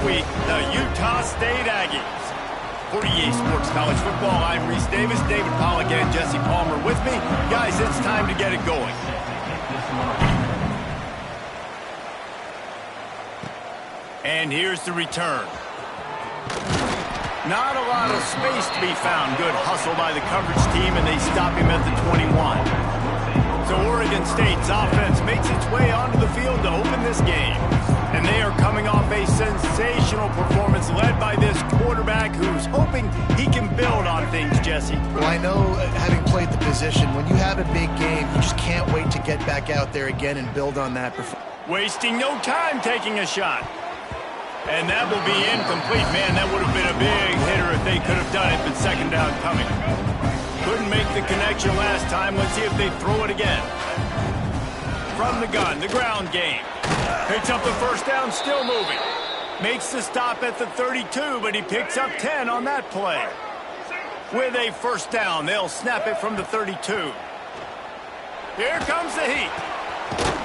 week, the Utah State Aggies. For EA Sports College Football, I'm Reese Davis, David Pollack, and Jesse Palmer with me. Guys, it's time to get it going. And here's the return. Not a lot of space to be found. Good hustle by the coverage team, and they stop him at the 21. So Oregon State's offense makes its way onto the field to open this game. And they are coming off a sensational performance led by this quarterback who's hoping he can build on things, Jesse. Well, I know, having played the position, when you have a big game, you just can't wait to get back out there again and build on that performance. Wasting no time taking a shot. And that will be incomplete. Man, that would have been a big hitter if they could have done it, but second down coming. Couldn't make the connection last time. Let's see if they throw it again. From the gun, the ground game. Picks up the first down, still moving. Makes the stop at the 32, but he picks up 10 on that play. With a first down, they'll snap it from the 32. Here comes the heat.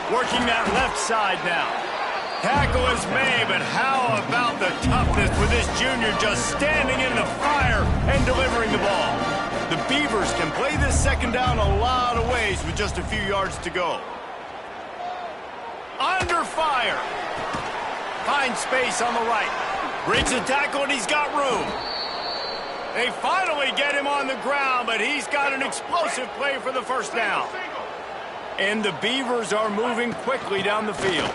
Working that left side now. Tackle is made, but how about the toughness with this junior just standing in the fire and delivering the ball? The Beavers can play this second down a lot of ways with just a few yards to go. Under fire. Finds space on the right. Breaks a tackle, and he's got room. They finally get him on the ground, but he's got an explosive play for the first down. And the Beavers are moving quickly down the field.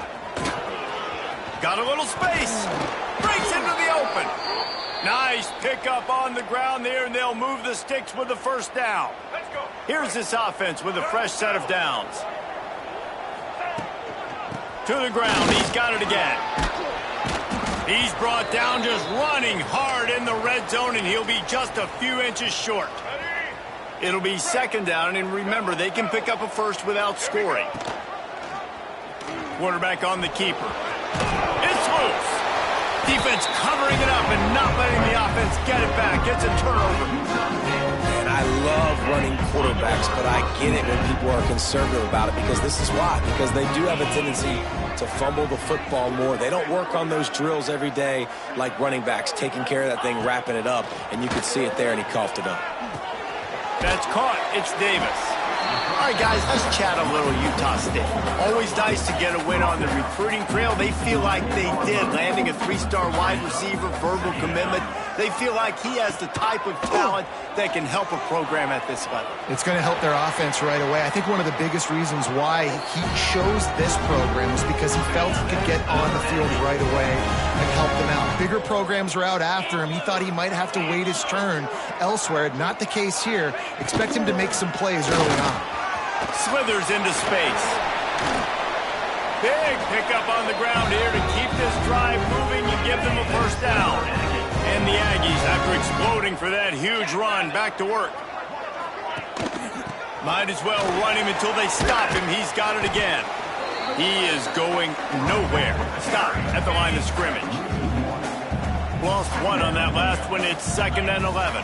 Got a little space. Breaks into the open. Nice pickup on the ground there, and they'll move the sticks with the first down. Here's this offense with a fresh set of downs. To the ground, he's got it again. He's brought down just running hard in the red zone, and he'll be just a few inches short. It'll be second down, and remember, they can pick up a first without scoring. Quarterback on the keeper. It's loose. Defense covering it up and not letting the offense get it back. Gets a turnover. And I love running quarterbacks, but I get it when people are conservative about it, because this is why. Because they do have a tendency to fumble the football more. They don't work on those drills every day like running backs, taking care of that thing, wrapping it up, and you could see it there, and he coughed it up. That's caught. It's Davis. All right, guys, let's chat a little Utah State. Always nice to get a win on the recruiting trail. They feel like they did, landing a three-star wide receiver, verbal commitment. They feel like he has the type of talent that can help a program at this level. It's going to help their offense right away. I think one of the biggest reasons why he chose this program was because he felt he could get on the field right away and help them out. Bigger programs were out after him. He thought he might have to wait his turn elsewhere. Not the case here. Expect him to make some plays early on. Slithers into space. Big pickup on the ground here to keep this drive moving and give them a first down. And the Aggies, after exploding for that huge run, back to work. Might as well run him until they stop him. He's got it again. He is going nowhere. Stop at the line of scrimmage. Lost one on that last one. It's 2nd and 11.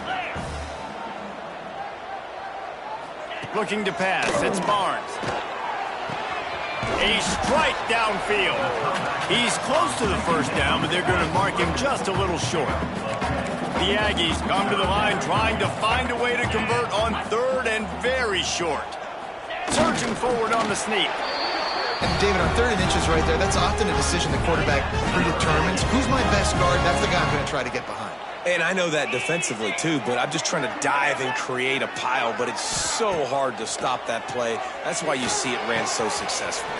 Looking to pass. It's Barnes. A strike downfield. He's close to the first down, but they're going to mark him just a little short. The Aggies come to the line trying to find a way to convert on 3rd and very short. Surging forward on the sneak. And David, on 3rd and inches right there, that's often a decision the quarterback predetermines. Who's my best guard? That's the guy I'm going to try to get behind. And I know that defensively, too, but I'm just trying to dive and create a pile, but it's so hard to stop that play. That's why you see it ran so successfully.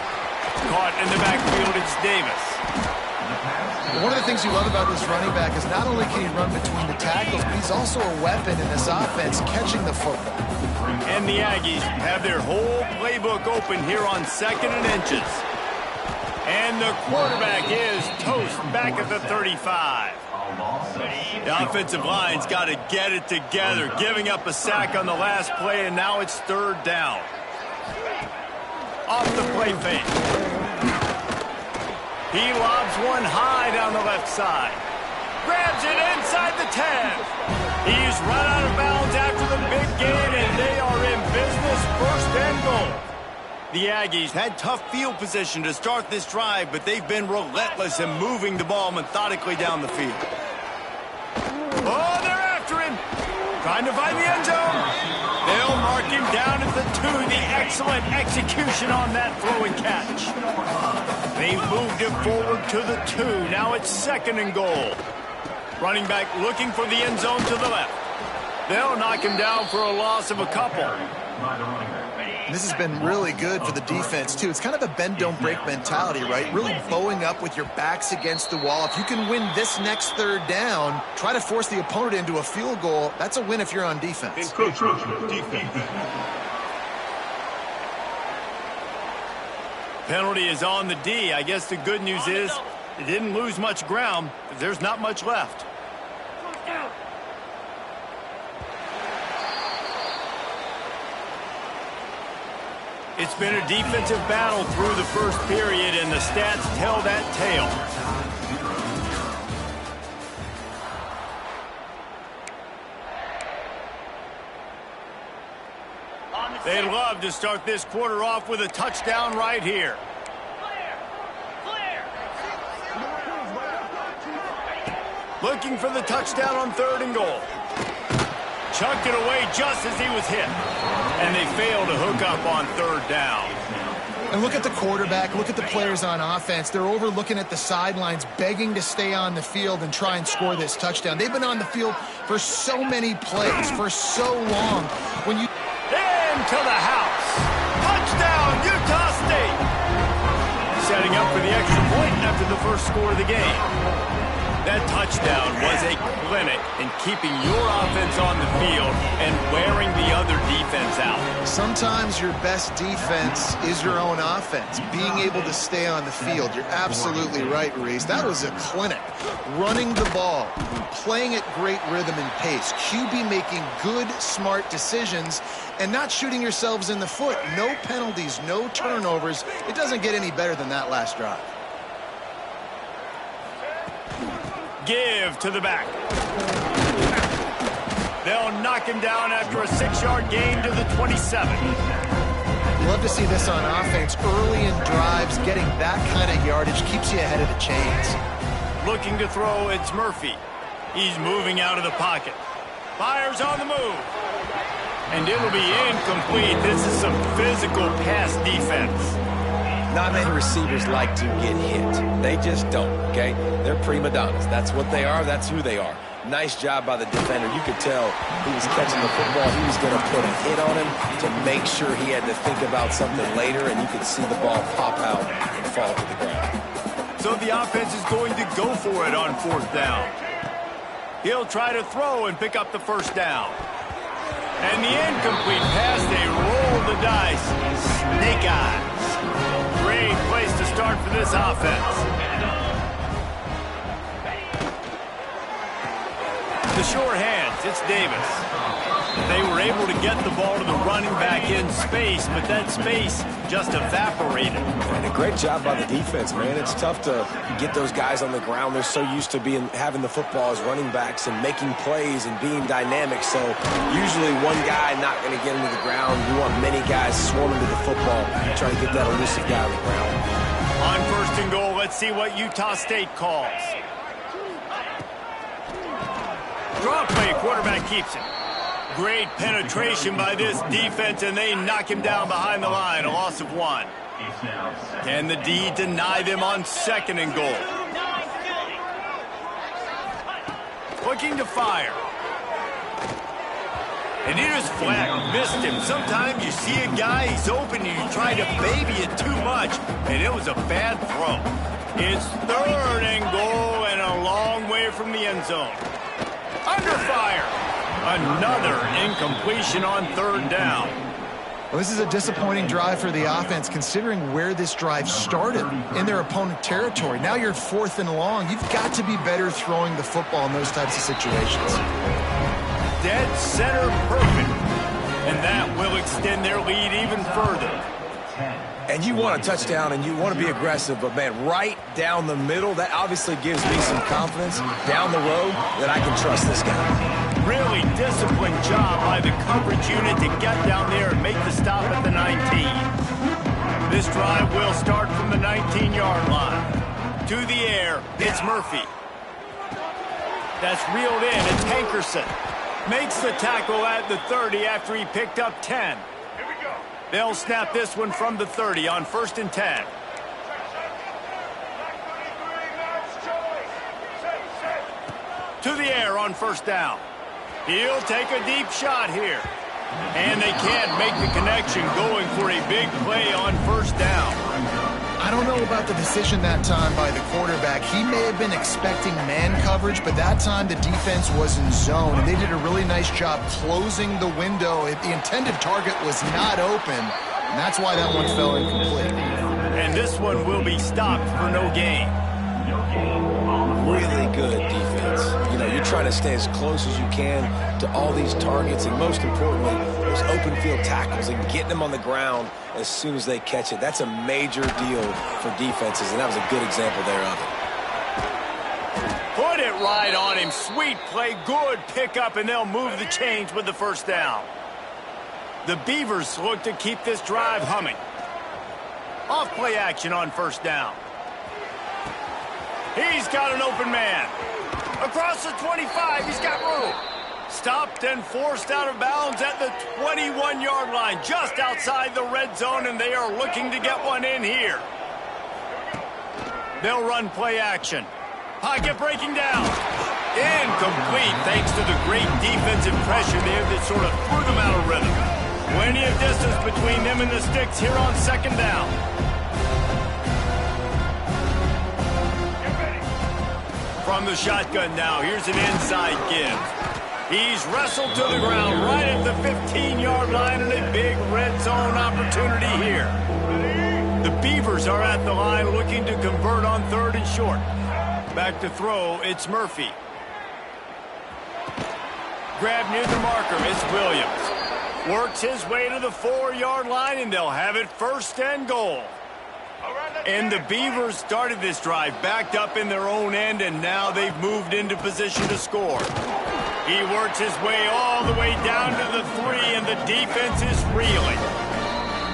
Caught in the backfield, it's Davis. One of the things you love about this running back is not only can he run between the tackles, but he's also a weapon in this offense, catching the football. And the Aggies have their whole playbook open here on 2nd and inches. And the quarterback is toast back at the 35. The offensive line's got to get it together, giving up a sack on the last play, and now it's 3rd down. Off the play fake. He lobs one high down the left side. Grabs it inside the 10. He's run out of bounds after the big gain, and they are in business, 1st and goal. The Aggies had tough field position to start this drive, but they've been relentless in moving the ball methodically down the field. Oh, they're after him. Trying to find the end zone. They'll mark him down at the 2. The excellent execution on that throw and catch. They moved it forward to the 2. Now it's 2nd and goal. Running back looking for the end zone to the left. They'll knock him down for a loss of a couple. This has been really good for the defense, too. It's kind of a bend-don't-break mentality, right? Really bowing up with your backs against the wall. If you can win this next 3rd down, try to force the opponent into a field goal, that's a win if you're on defense. Penalty is on the D. I guess the good news is it didn't lose much ground, but there's not much left. It's been a defensive battle through the first period, and the stats tell that tale. They'd love to start this quarter off with a touchdown right here. Looking for the touchdown on 3rd and goal. Chucked it away just as he was hit. And they fail to hook up on 3rd down. And look at the quarterback, look at the players on offense. They're overlooking at the sidelines, begging to stay on the field and try and score this touchdown. They've been on the field for so many plays, for so long. When you into the house. Touchdown, Utah State. Setting up for the extra point after the first score of the game. That touchdown was a clinic in keeping your offense on the field and wearing the other defense out. Sometimes your best defense is your own offense, being able to stay on the field. You're absolutely right, Reese. That was a clinic. Running the ball, playing at great rhythm and pace. QB making good, smart decisions and not shooting yourselves in the foot. No penalties, no turnovers. It doesn't get any better than that last drive. Give to the back. They'll knock him down after a 6-yard gain to the 27. Love to see this on offense. Early in drives, getting that kind of yardage keeps you ahead of the chains. Looking to throw, it's Murphy. He's moving out of the pocket. Fires on the move. And it'll be incomplete. This is some physical pass defense. Not many receivers like to get hit. They just don't, okay? They're prima donnas. That's what they are. That's who they are. Nice job by the defender. You could tell he was catching the football. He was going to put a hit on him to make sure he had to think about something later, and you could see the ball pop out and fall to the ground. So the offense is going to go for it on 4th down. He'll try to throw and pick up the 1st down. And the incomplete pass, they roll the dice. Snake eyes. Great place to start for this offense. The short hands, it's Davis. They were able to get the ball to the running back in space, but that space just evaporated. And a great job by the defense, man. It's tough to get those guys on the ground. They're so used to having the football as running backs and making plays and being dynamic. So usually one guy not going to get into the ground. You want many guys swarming to the football, trying to get that elusive guy on the ground. On 1st and goal, let's see what Utah State calls. Draw play, quarterback keeps it. Great penetration by this defense, and they knock him down behind the line, a loss of 1. Can the D deny them on 2nd and goal? Looking to fire. And he just flat missed him. Sometimes you see a guy, he's open, and you try to baby it too much, and it was a bad throw. It's 3rd and goal and a long way from the end zone. Under fire. Another incompletion on 3rd down. Well, this is a disappointing drive for the offense, considering where this drive started in their opponent territory. Now you're 4th and long. You've got to be better throwing the football in those types of situations. Dead center perfect. And that will extend their lead even further. And you want a touchdown and you want to be aggressive, but, man, right down the middle, that obviously gives me some confidence down the road that I can trust this guy. Really disciplined job by the coverage unit to get down there and make the stop at the 19. This drive will start from the 19-yard line. To the air, it's Murphy. That's reeled in, it's Hankerson. Makes the tackle at the 30 after he picked up 10. They'll snap this one from the 30 on 1st and 10. To the air on 1st down. He'll take a deep shot here. And they can't make the connection, going for a big play on 1st down. I don't know about the decision that time by the quarterback. He may have been expecting man coverage, but that time the defense was in zone, and they did a really nice job closing the window. The intended target was not open, and that's why that one fell incomplete. And this one will be stopped for no gain. Really good defense. You know, you're trying to stay as close as you can to all these targets, and most importantly, those open field tackles and getting them on the ground as soon as they catch it. That's a major deal for defenses, and that was a good example there of it. Put it right on him. Sweet play, good pickup, and they'll move the chains with the 1st down. The Beavers look to keep this drive humming. Off play action on 1st down. He's got an open man. Across the 25, he's got room. Stopped and forced out of bounds at the 21-yard line, just outside the red zone, and they are looking to get one in here. They'll run play action. Pocket breaking down. Incomplete, thanks to the great defensive pressure there that sort of threw them out of rhythm. Plenty of distance between them and the sticks here on 2nd down. From the shotgun now, here's an inside give. He's wrestled to the ground right at the 15-yard line, and a big red zone opportunity here. The Beavers are at the line looking to convert on 3rd and short. Back to throw, it's Murphy. Grab near the marker, it's Williams. Works his way to the 4-yard line, and they'll have it 1st and goal. And the Beavers started this drive backed up in their own end, and now they've moved into position to score. He works his way all the way down to the 3, and the defense is reeling.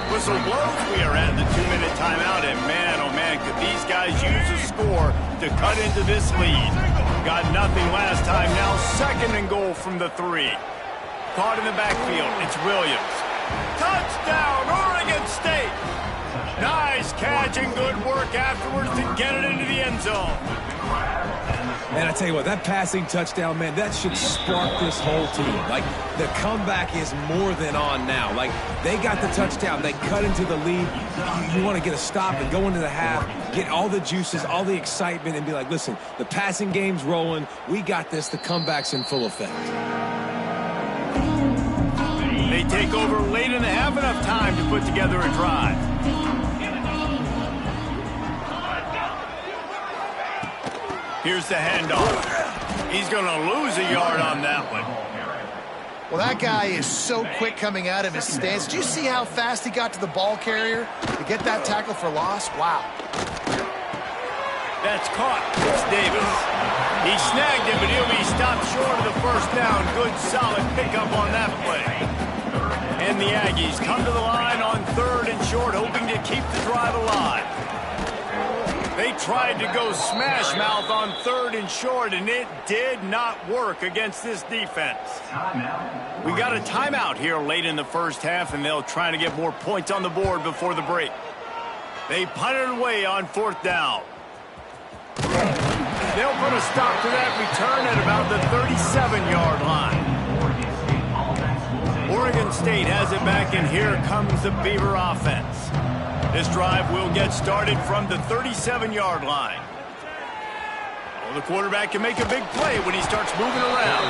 Whistle blows. We are at the 2-minute timeout, and man, oh man, could these guys use a score to cut into this lead. Got nothing last time, now 2nd and goal from the 3. Caught in the backfield, it's Williams. Touchdown, Oregon State! Nice catch and good work afterwards to get it into the end zone. Man, I tell you what, that passing touchdown, man, that should spark this whole team. Like, the comeback is more than on now. Like, they got the touchdown. They cut into the lead. You want to get a stop and go into the half, get all the juices, all the excitement, and be like, listen, the passing game's rolling. We got this. The comeback's in full effect. They take over late in the half, enough time to put together a drive. Here's the handoff. He's going to lose a yard on that one. Well, that guy is so quick coming out of his stance. Did you see how fast he got to the ball carrier to get that tackle for loss? Wow. That's caught. It's Davis. He snagged him, but he'll be stopped short of the 1st down. Good, solid pickup on that play. And the Aggies come to the line on 3rd and short, hoping to keep the drive alive. They tried to go smash mouth on 3rd and short, and it did not work against this defense. We got a timeout here late in the 1st half, and they'll try to get more points on the board before the break. They punted away on 4th down. They'll put a stop to that return at about the 37-yard line. Oregon State has it back, and here comes the Beaver offense. This drive will get started from the 37-yard line. Oh, the quarterback can make a big play when he starts moving around.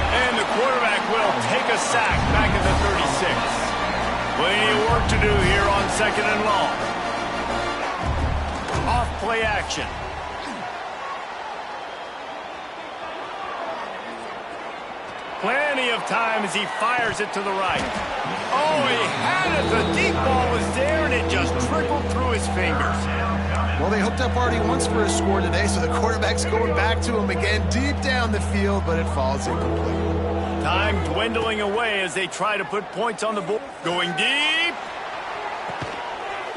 And the quarterback will take a sack back at the 36. Plenty of work to do here on 2nd and long. Off play action. Plenty of time as he fires it to the right. Oh, he had it. The deep ball was there, and it just trickled through his fingers. Well, they hooked up already once for a score today, so the quarterback's going back to him again deep down the field, but it falls incomplete. Time dwindling away as they try to put points on the board. Going deep.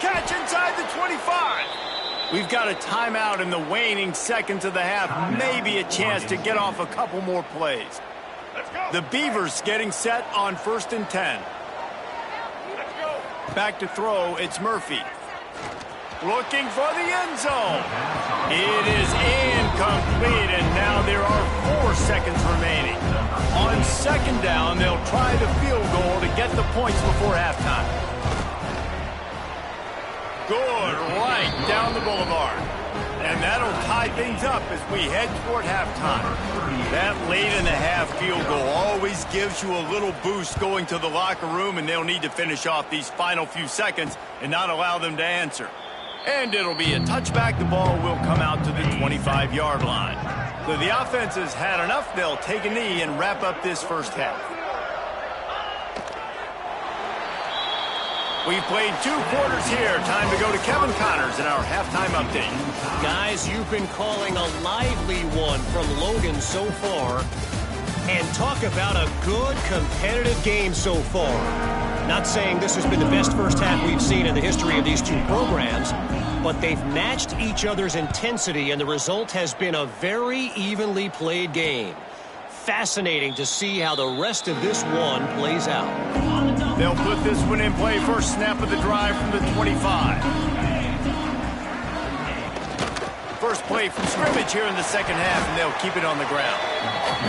Catch catch inside the 25. We've got a timeout in the waning seconds of the half. Maybe a chance to get off a couple more plays. The Beavers getting set on 1st and 10. Back to throw, it's Murphy. Looking for the end zone. It is incomplete, and now there are 4 seconds remaining. On 2nd down, they'll try the field goal to get the points before halftime. Good, right down the boulevard. And that'll tie things up as we head toward halftime. That late in the half field goal always gives you a little boost going to the locker room, and they'll need to finish off these final few seconds and not allow them to answer. And it'll be a touchback. The ball will come out to the 25-yard line. So the offense has had enough. They'll take a knee and wrap up this first half. We've played 2 quarters here. Time to go to Kevin Connors in our halftime update. Guys, you've been calling a lively one from Logan so far. And talk about a good competitive game so far. Not saying this has been the best first half we've seen in the history of these 2 programs, but they've matched each other's intensity, and the result has been a very evenly played game. Fascinating to see how the rest of this one plays out. They'll put this one in play. First snap of the drive from the 25. First play from scrimmage here in the second half, and they'll keep it on the ground.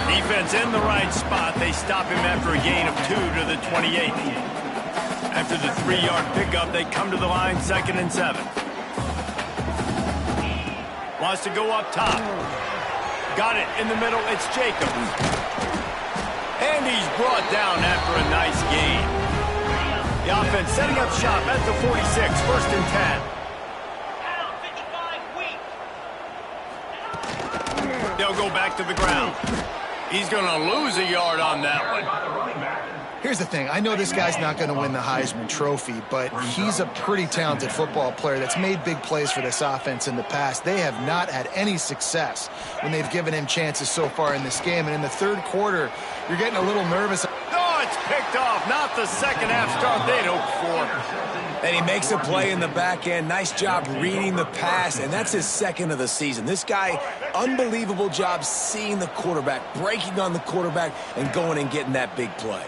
Defense in the right spot. They stop him after a gain of 2 to the 28. After the 3-yard pickup, they come to the line 2nd and 7. Wants to go up top. Got it in the middle. It's Jacobs. And he's brought down after a nice gain. The offense setting up shop at the 46. 1st and 10. They'll go back to the ground. He's going to lose a yard on that one. Here's the thing. I know this guy's not going to win the Heisman Trophy, but he's a pretty talented football player that's made big plays for this offense in the past. They have not had any success when they've given him chances so far in this game. And in the 3rd quarter, you're getting a little nervous. Oh, it's picked off. Not the second half start they'd hoped for. And he makes a play in the back end. Nice job reading the pass, and that's his 2nd of the season. This guy, unbelievable job seeing the quarterback, breaking on the quarterback, and going and getting that big play.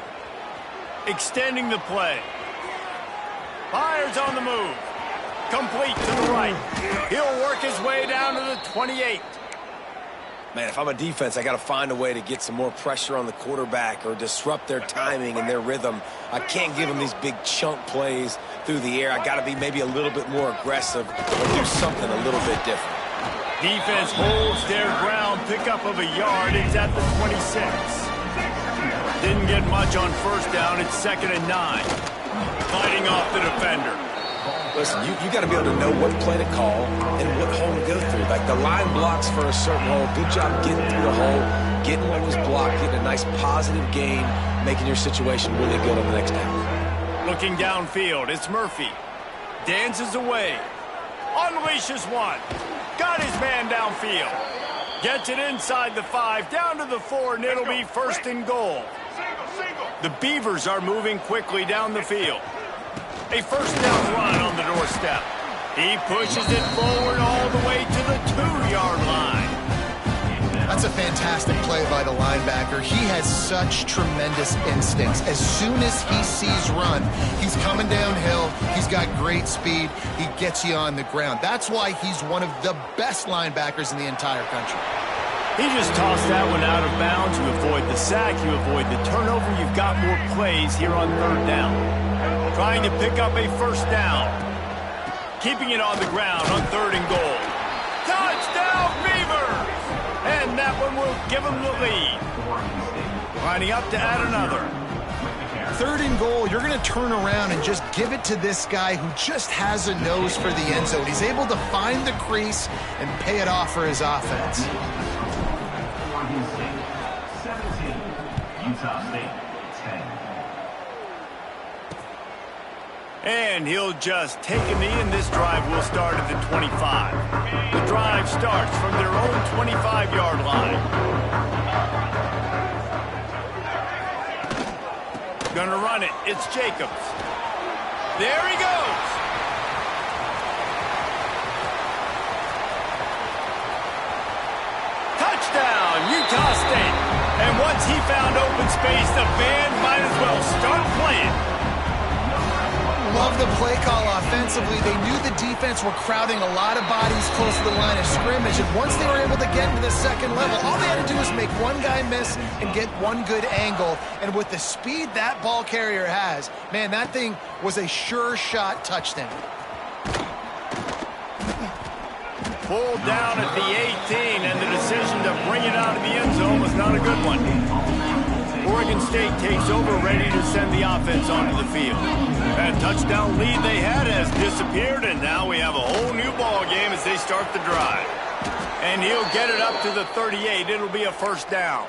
Extending the play. Fires on the move. Complete to the right. He'll work his way down to the 28. Man, if I'm a defense, I got to find a way to get some more pressure on the quarterback or disrupt their timing and their rhythm. I can't give them these big chunk plays through the air. I got to be maybe a little bit more aggressive or do something a little bit different. Defense holds their ground. Pickup of a yard. It's at the 26. Didn't get much on 1st down. It's 2nd and 9. Fighting off the defender. Listen, you got to be able to know what play to call and what hole to go through. Like the line blocks for a certain hole. Good job getting through the hole, getting what was blocked, getting a nice positive gain, making your situation really good on the next down. Looking downfield, it's Murphy. Dances away. Unleashes one. Got his man downfield. Gets it inside the 5, down to the 4, and it'll be 1st and goal. The Beavers are moving quickly down the field. A 1st down run on the doorstep. He pushes it forward all the way to the 2-yard line. That's a fantastic play by the linebacker. He has such tremendous instincts. As soon as he sees run, he's coming downhill. He's got great speed. He gets you on the ground. That's why he's one of the best linebackers in the entire country. He just tossed that one out of bounds. You avoid the sack. You avoid the turnover. You've got more plays here on 3rd down. Trying to pick up a 1st down. Keeping it on the ground on 3rd and goal. Touchdown, Beavers! And that one will give them the lead. Lining up to add another. 3rd and goal, you're going to turn around and just give it to this guy who just has a nose for the end zone. He's able to find the crease and pay it off for his offense. 17, Utah State, 10. And he'll just take a knee, and this drive will start at the 25. The drive starts from their own 25-yard line. Gonna run it. It's Jacobs. There he goes. And once he found open space, the band might as well start playing. Love the play call offensively. They knew the defense were crowding a lot of bodies close to the line of scrimmage, and once they were able to get into the second level, all they had to do was make one guy miss and get one good angle. And with the speed that ball carrier has, man, that thing was a sure shot touchdown. Pulled down at the 18, and the decision to bring it out of the end zone was not a good one. Oregon State takes over, ready to send the offense onto the field. That touchdown lead they had has disappeared, and now we have a whole new ball game as they start the drive. And he'll get it up to the 38. It'll be a first down.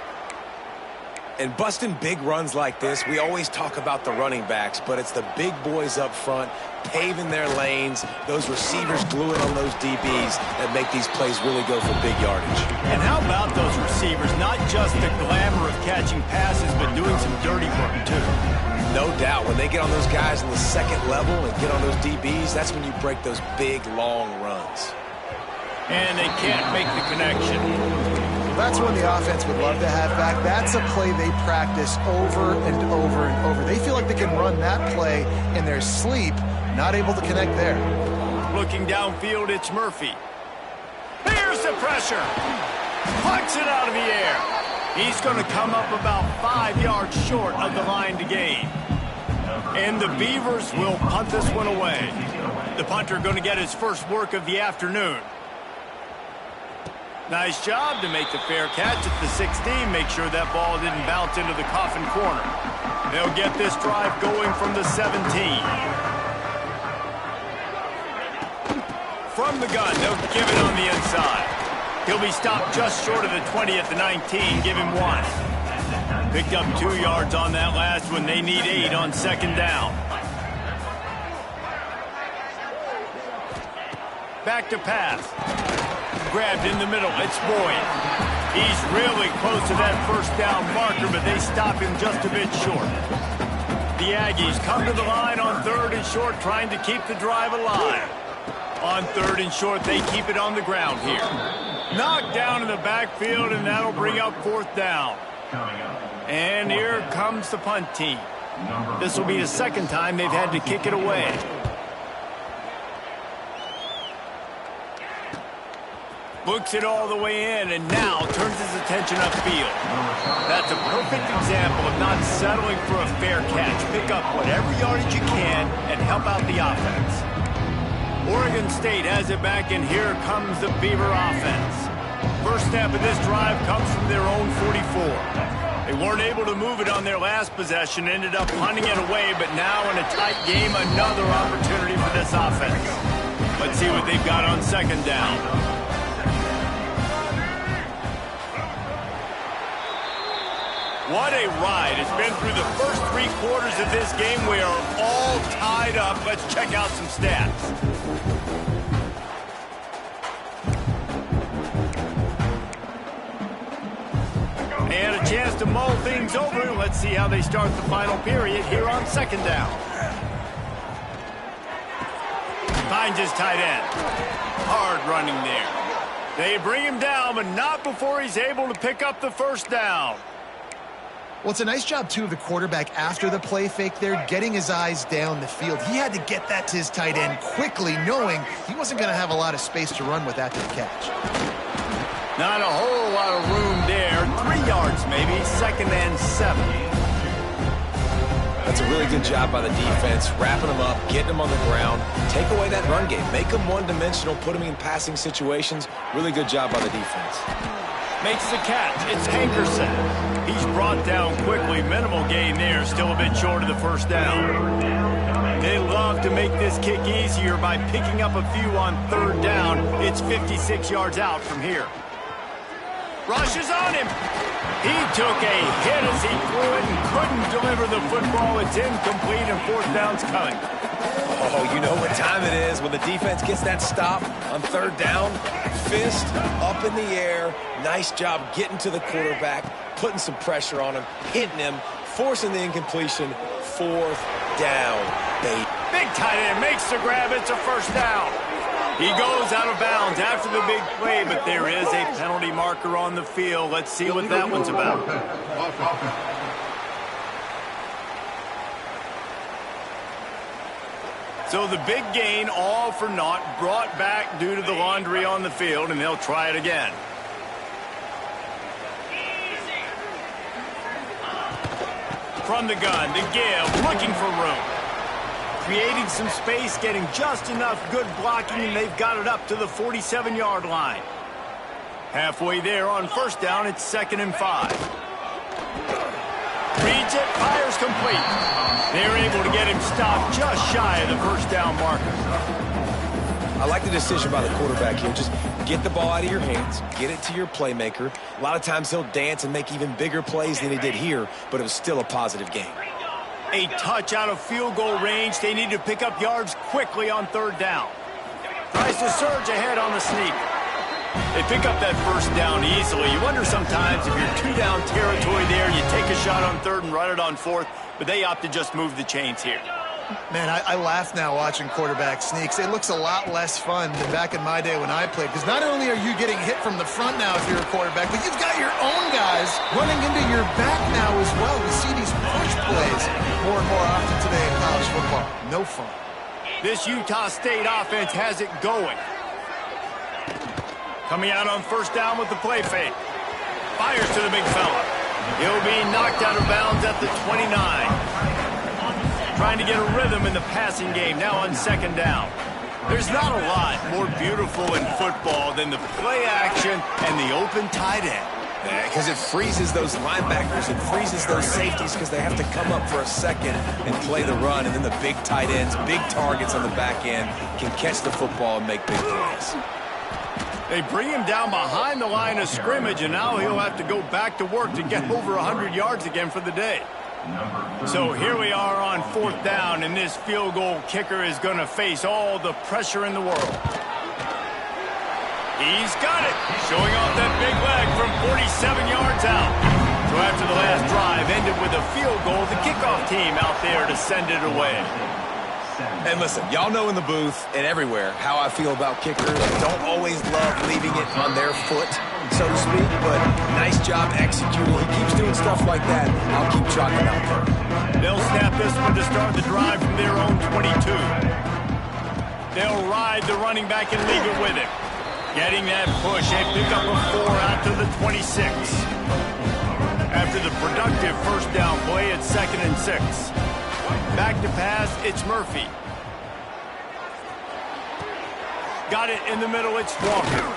And busting big runs like this, we always talk about the running backs, but it's the big boys up front paving their lanes, those receivers gluing on those DBs that make these plays really go for big yardage. And how about those receivers? Not just the glamour of catching passes, but doing some dirty work, too. No doubt. When they get on those guys in the second level and get on those DBs, that's when you break those big, long runs. And they can't make the connection. That's when the offense would love to have back. That's a play they practice over and over and over. They feel like they can run that play in their sleep, not able to connect there. Looking downfield, it's Murphy. Here's the pressure. Plucks it out of the air. He's going to come up about 5 yards short of the line to gain. And the Beavers will punt this one away. The punter going to get his first work of the afternoon. Nice job to make the fair catch at the 16. Make sure that ball didn't bounce into the coffin corner. They'll get this drive going from the 17. From the gun, they'll give it on the inside. He'll be stopped just short of the 20 at the 19. Give him 1. Picked up 2 yards on that last one. They need 8 on second down. Back to pass. Grabbed in the middle. It's Boyd. He's really close to that first down marker, but they stop him just a bit short. The Aggies come to the line on 3rd and short, trying to keep the drive alive. On 3rd and short, they keep it on the ground here. Knocked down in the backfield, and that'll bring up 4th down. And here comes the punt team. This will be the second time they've had to kick it away. Books it all the way in, and now turns his attention upfield. That's a perfect example of not settling for a fair catch. Pick up whatever yardage you can and help out the offense. Oregon State has it back, and here comes the Beaver offense. First snap of this drive comes from their own 44. They weren't able to move it on their last possession, ended up punting it away, but now in a tight game, another opportunity for this offense. Let's see what they've got on second down. What a ride. It's been through the first 3 quarters of this game. We are all tied up. Let's check out some stats. And a chance to mull things over. Let's see how they start the final period here on second down. Finds his tight end. Hard running there. They bring him down, but not before he's able to pick up the first down. Well, it's a nice job, too, of the quarterback after the play fake there, getting his eyes down the field. He had to get that to his tight end quickly, knowing he wasn't going to have a lot of space to run with after the catch. Not a whole lot of room there. 3 yards, maybe. 2nd and 7. That's a really good job by the defense, wrapping them up, getting them on the ground. Take away that run game. Make them one-dimensional, put them in passing situations. Really good job by the defense. Makes the catch. It's Hankerson. He's brought down quickly. Minimal gain there. Still a bit short of the first down. They love to make this kick easier by picking up a few on 3rd down. It's 56 yards out from here. Rushes on him. He took a hit as he threw it and couldn't deliver the football. It's incomplete, and 4th down's coming. Oh, you know what time it is when the defense gets that stop on 3rd down. Fist up in the air. Nice job getting to the quarterback, putting some pressure on him, hitting him, forcing the incompletion. 4th down, baby. Big tight end makes the grab. It's a first down. He goes out of bounds after the big play, but there is a penalty mark marker on the field. Let's see what that one's about. So the big gain, all for naught, brought back due to the laundry on the field, and they'll try it again. From the gun, the give, looking for room. Creating some space, getting just enough good blocking, and they've got it up to the 47-yard line. Halfway there on first down, it's 2nd and 5. Reads it, fires complete. They're able to get him stopped just shy of the first down marker. I like the decision by the quarterback here. Just get the ball out of your hands, get it to your playmaker. A lot of times he'll dance and make even bigger plays than he did here, but it was still a positive game. A touch out of field goal range. They need to pick up yards quickly on 3rd down. Tries to surge ahead on the sneak. They pick up that first down easily. You wonder sometimes if you're 2-down territory there, you take a shot on 3rd and run it on 4th, but they opt to just move the chains here. Man, I laugh now watching quarterback sneaks. It looks a lot less fun than back in my day when I played, because not only are you getting hit from the front now if you're a quarterback, but you've got your own guys running into your back now as well. We see these push plays more and more often today in college football. No fun. This Utah State offense has it going. Coming out on first down with the play fake. Fires to the big fella. He'll be knocked out of bounds at the 29. Trying to get a rhythm in the passing game now on 2nd down. There's not a lot more beautiful in football than the play action and the open tight end. Because it freezes those linebackers, it freezes those safeties because they have to come up for a second and play the run, and then the big tight ends, big targets on the back end can catch the football and make big plays. They bring him down behind the line of scrimmage, and now he'll have to go back to work to get over 100 yards again for the day. So here we are on 4th down, and this field goal kicker is going to face all the pressure in the world. He's got it, showing off that big leg from 47 yards out. So after the last drive ended with a field goal, the kickoff team out there to send it away. And listen, y'all know in the booth and everywhere how I feel about kickers. I don't always love leaving it on their foot, so to speak, but nice job executing. He keeps doing stuff like that. I'll keep chalking out for him. They'll snap this one to start the drive from their own 22. They'll ride the running back and leave it with him. Getting that push, they pick up a 4 out to the 26. After the productive first down play, it's 2nd and 6. Back to pass, it's Murphy. Got it in the middle, it's Walker.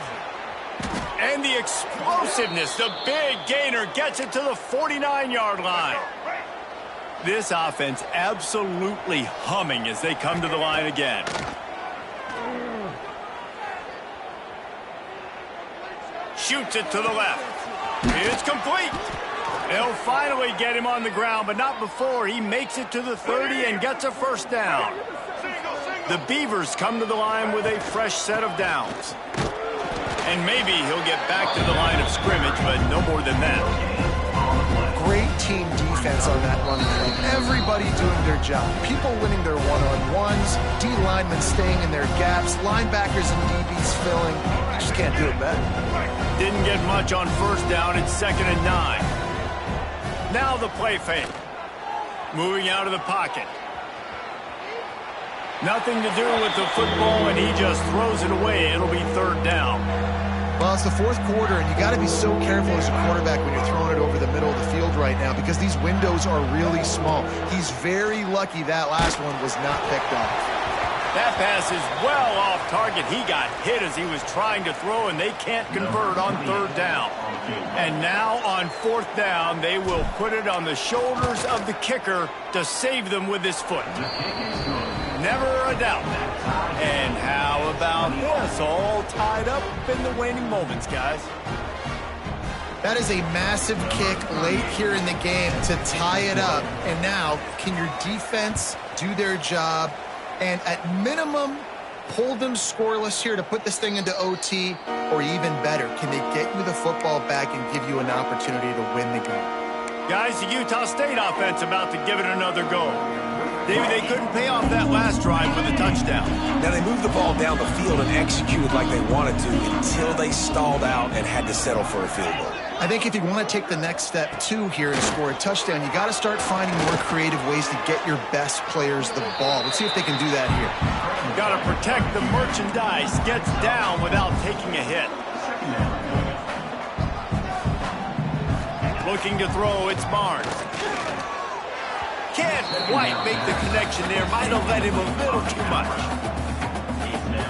And the explosiveness, the big gainer gets it to the 49-yard line. This offense absolutely humming as they come to the line again. Shoots it to the left. It's complete. They'll finally get him on the ground, but not before he makes it to the 30 and gets a first down. The Beavers come to the line with a fresh set of downs. And maybe he'll get back to the line of scrimmage, but no more than that. Great team defense on that run play. Everybody doing their job. People winning their one-on-ones, D linemen staying in their gaps, linebackers and DBs filling. You just can't do it better. Didn't get much on first down. It's 2nd and 9. Now the play fake. Moving out of the pocket. Nothing to do with the football, and he just throws it away. It'll be 3rd down. Well, it's the 4th quarter, and you got to be so careful as a quarterback when you're throwing it over the middle of the field right now because these windows are really small. He's very lucky that last one was not picked off. That pass is well off target. He got hit as he was trying to throw, and they can't convert on 3rd down. And now on 4th down, they will put it on the shoulders of the kicker to save them with his foot. Never a doubt. And how about this? All tied up in the waning moments, guys. That is a massive kick late here in the game to tie it up. And now, can your defense do their job and at minimum hold them scoreless here to put this thing into OT, or even better, can they get you the football back and give you an opportunity to win the game? Guys, the Utah State offense about to give it another go. David, they couldn't pay off that last drive with a touchdown. Now, they moved the ball down the field and executed like they wanted to until they stalled out and had to settle for a field goal. I think if you want to take the next step, too, here and score a touchdown, you got to start finding more creative ways to get your best players the ball. Let's see if they can do that here. Got to protect the merchandise. Gets down without taking a hit. Looking to throw, it's Barnes. Can't quite make the connection there. Might have let him a little too much.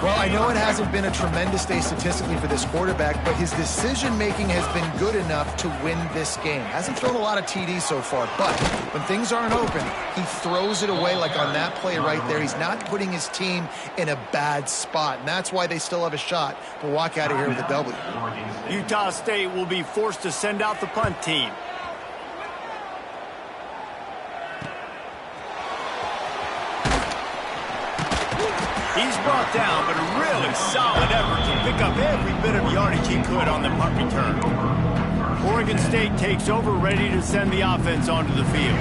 Well, I know it hasn't been a tremendous day statistically for this quarterback, but his decision-making has been good enough to win this game. Hasn't thrown a lot of TDs so far, but when things aren't open, he throws it away like on that play right there. He's not putting his team in a bad spot, and that's why they still have a shot to walk out of here with a W. Utah State will be forced to send out the punt team. He's brought down, but a really solid effort to pick up every bit of yardage he could on the punt return. Oregon State takes over, ready to send the offense onto the field.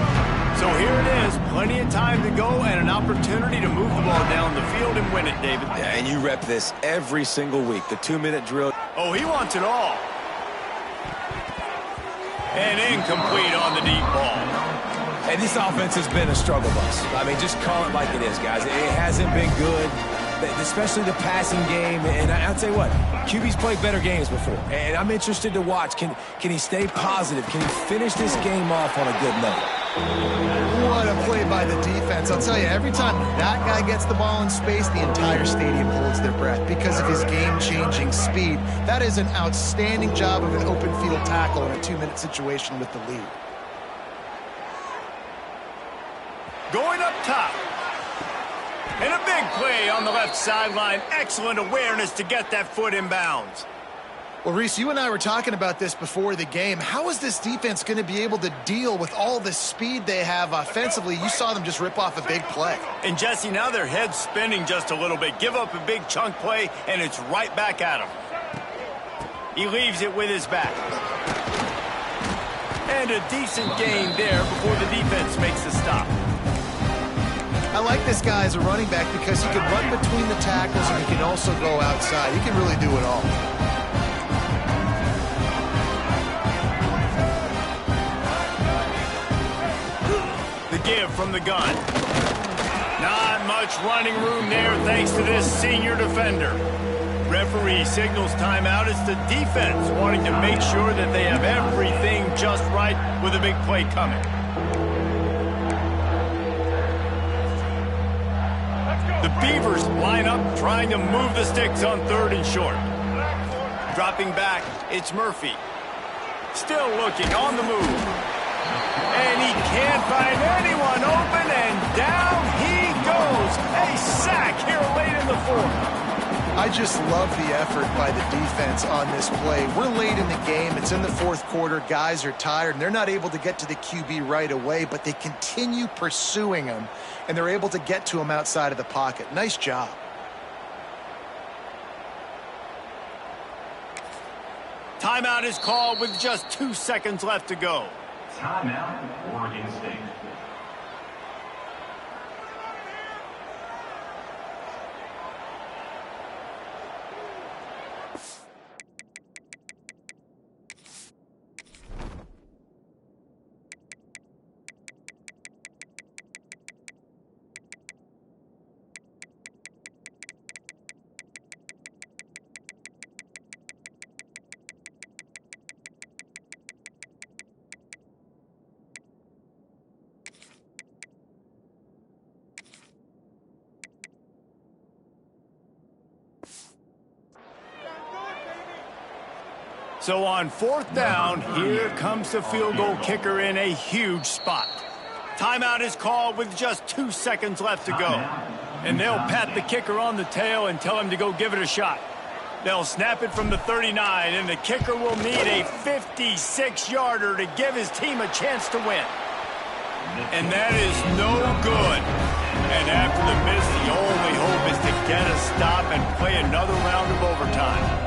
So here it is, plenty of time to go and an opportunity to move the ball down the field and win it, David. Yeah, and you rep this every single week, the 2-minute drill. Oh, he wants it all. And incomplete on the deep ball. And this offense has been a struggle bus. I mean, just call it like it is, guys. It hasn't been good, especially the passing game. And I'll tell you what, QB's played better games before. And I'm interested to watch. Can he stay positive? Can he finish this game off on a good note? What a play by the defense. I'll tell you, every time that guy gets the ball in space, the entire stadium holds their breath because of his game-changing speed. That is an outstanding job of an open field tackle in a 2-minute situation with the lead. Going up top. And a big play on the left sideline. Excellent awareness to get that foot in bounds. Well, Reese, you and I were talking about this before the game. How is this defense going to be able to deal with all the speed they have offensively? You saw them just rip off a big play. And, Jesse, now their head's spinning just a little bit. Give up a big chunk play, and it's right back at him. He leaves it with his back. And a decent gain there before the defense makes the stop. I like this guy as a running back because he can run between the tackles and he can also go outside. He can really do it all. The give from the gun. Not much running room there thanks to this senior defender. Referee signals timeout. It's the defense wanting to make sure that they have everything just right with a big play coming. The Beavers line up, trying to move the sticks on 3rd and short. Dropping back, it's Murphy. Still looking on the move. And he can't find anyone open, and down he goes. A sack here late in the 4th. I just love the effort by the defense on this play. We're late in the game. It's in the 4th quarter. Guys are tired, and they're not able to get to the QB right away, but they continue pursuing him, and they're able to get to him outside of the pocket. Nice job. Timeout is called with just 2 seconds left to go. Timeout, Oregon State. So on 4th down, here comes the field goal kicker in a huge spot. Timeout is called with just 2 seconds left to go. And they'll pat the kicker on the tail and tell him to go give it a shot. They'll snap it from the 39, and the kicker will need a 56-yarder to give his team a chance to win. And that is no good. And after the miss, the only hope is to get a stop and play another round of overtime.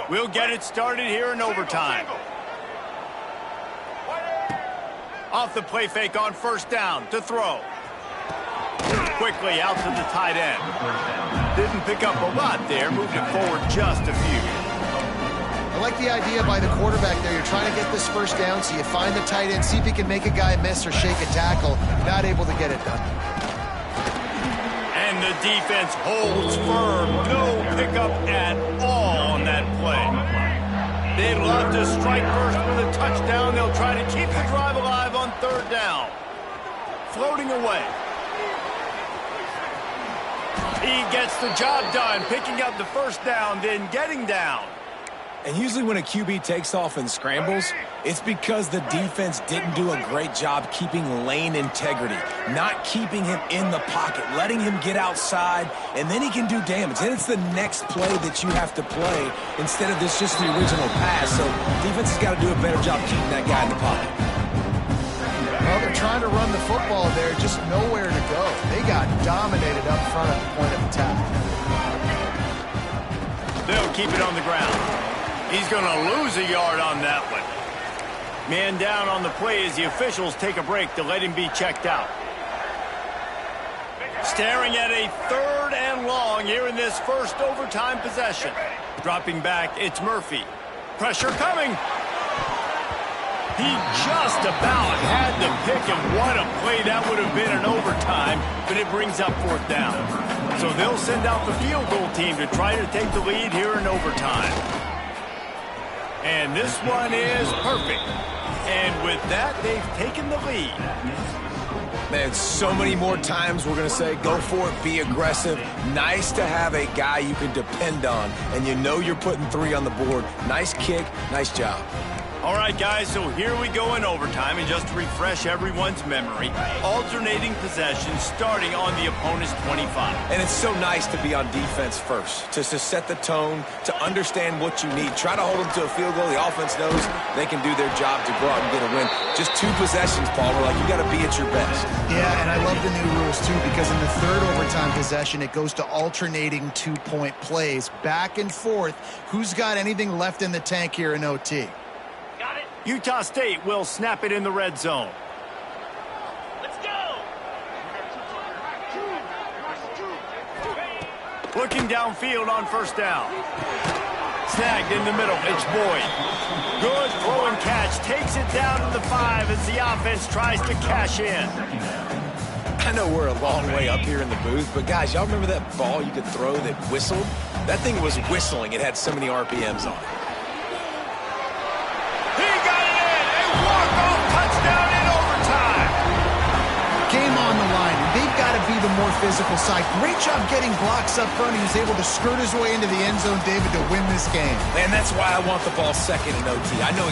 We'll get it started here in overtime. Off the play fake on first down to throw. Quickly out to the tight end. Didn't pick up a lot there, moved it forward just a few. I like the idea by the quarterback there. You're trying to get this first down, so you find the tight end, see if he can make a guy miss or shake a tackle. Not able to get it done. And the defense holds firm. No pickup at all on that play. They'd love to strike first with a touchdown. They'll try to keep the drive alive on third down. Floating away. He gets the job done, picking up the first down, then getting down. And usually when a QB takes off and scrambles, it's because the defense didn't do a great job keeping lane integrity, not keeping him in the pocket, letting him get outside, and then he can do damage. Then it's the next play that you have to play instead of this just the original pass. So defense has got to do a better job keeping that guy in the pocket. Well, they're trying to run the football there, just nowhere to go. They got dominated up front at the point of attack. They'll keep it on the ground. He's going to lose a yard on that one. Man down on the play as the officials take a break to let him be checked out. Staring at a 3rd and long here in this first overtime possession. Dropping back, it's Murphy. Pressure coming. He just about had the pick, and what a play that would have been in overtime, but it brings up 4th down. So they'll send out the field goal team to try to take the lead here in overtime. And this one is perfect. And with that, they've taken the lead. Man, so many more times we're going to say, go for it, be aggressive. Nice to have a guy you can depend on, and you know you're putting 3 on the board. Nice kick, nice job. All right, guys, so here we go in overtime, and just to refresh everyone's memory, alternating possessions starting on the opponent's 25. And it's so nice to be on defense first, to set the tone, to understand what you need. Try to hold them to a field goal. The offense knows they can do their job to go out and get a win. Just 2 possessions, Paul. We're like, you got to be at your best. Yeah, and I love the new rules, too, because in the 3rd overtime possession, it goes to alternating 2-point plays, back and forth. Who's got anything left in the tank here in OT? Utah State will snap it in the red zone. Let's go! Looking downfield on first down. Snagged in the middle, it's Boyd. Good throw and catch, takes it down to the 5 as the offense tries to cash in. I know we're a long way up here in the booth, but guys, y'all remember that ball you could throw that whistled? That thing was whistling. It had so many RPMs on it. Game on the line. They've got to be the more physical side. Great job getting blocks up front. He was able to skirt his way into the end zone, David, to win this game. Man, that's why I want the ball second in OT. I know